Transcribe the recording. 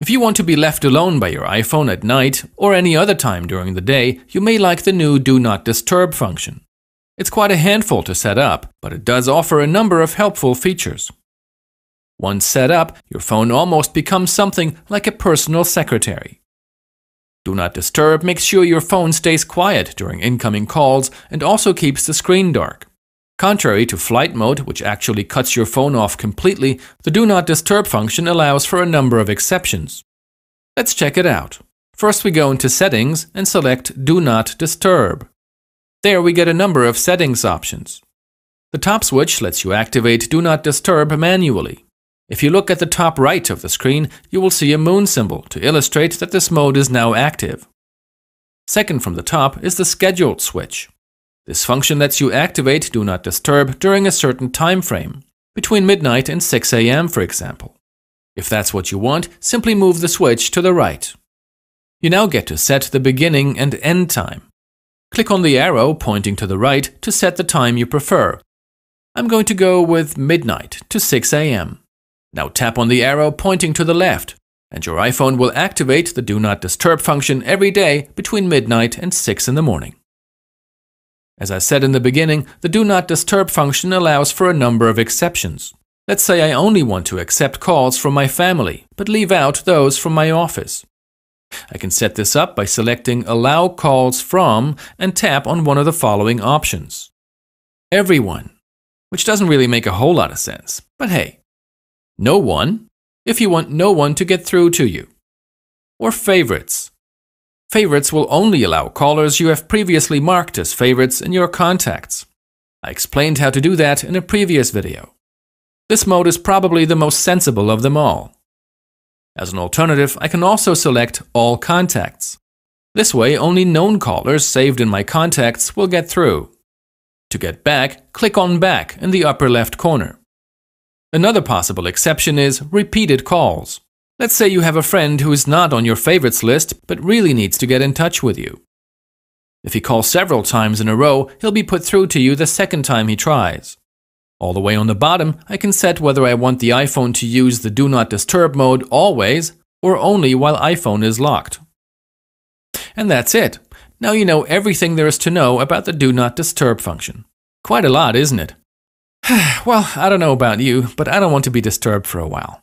If you want to be left alone by your iPhone at night or any other time during the day, you may like the new Do Not Disturb function. It's quite a handful to set up, but it does offer a number of helpful features. Once set up, your phone almost becomes something like a personal secretary. Do Not Disturb makes sure your phone stays quiet during incoming calls and also keeps the screen dark. Contrary to flight mode, which actually cuts your phone off completely, the Do Not Disturb function allows for a number of exceptions. Let's check it out. First, we go into Settings and select Do Not Disturb. There we get a number of settings options. The top switch lets you activate Do Not Disturb manually. If you look at the top right of the screen, you will see a moon symbol to illustrate that this mode is now active. Second from the top is the Scheduled switch. This function lets you activate Do Not Disturb during a certain time frame, between midnight and 6 a.m. for example. If that's what you want, simply move the switch to the right. You now get to set the beginning and end time. Click on the arrow pointing to the right to set the time you prefer. I'm going to go with midnight to 6 a.m. Now tap on the arrow pointing to the left, and your iPhone will activate the Do Not Disturb function every day between midnight and 6 in the morning. As I said in the beginning, the Do Not Disturb function allows for a number of exceptions. Let's say I only want to accept calls from my family, but leave out those from my office. I can set this up by selecting Allow Calls From and tap on one of the following options. Everyone, which doesn't really make a whole lot of sense, but hey. No one, if you want no one to get through to you. Or Favorites. Favorites will only allow callers you have previously marked as favorites in your contacts. I explained how to do that in a previous video. This mode is probably the most sensible of them all. As an alternative, I can also select All Contacts. This way, only known callers saved in my contacts will get through. To get back, click on Back in the upper left corner. Another possible exception is Repeated Calls. Let's say you have a friend who is not on your favorites list but really needs to get in touch with you. If he calls several times in a row, he'll be put through to you the second time he tries. All the way on the bottom, I can set whether I want the iPhone to use the Do Not Disturb mode always or only while iPhone is locked. And that's it. Now you know everything there is to know about the Do Not Disturb function. Quite a lot, isn't it? Well, I don't know about you, but I don't want to be disturbed for a while.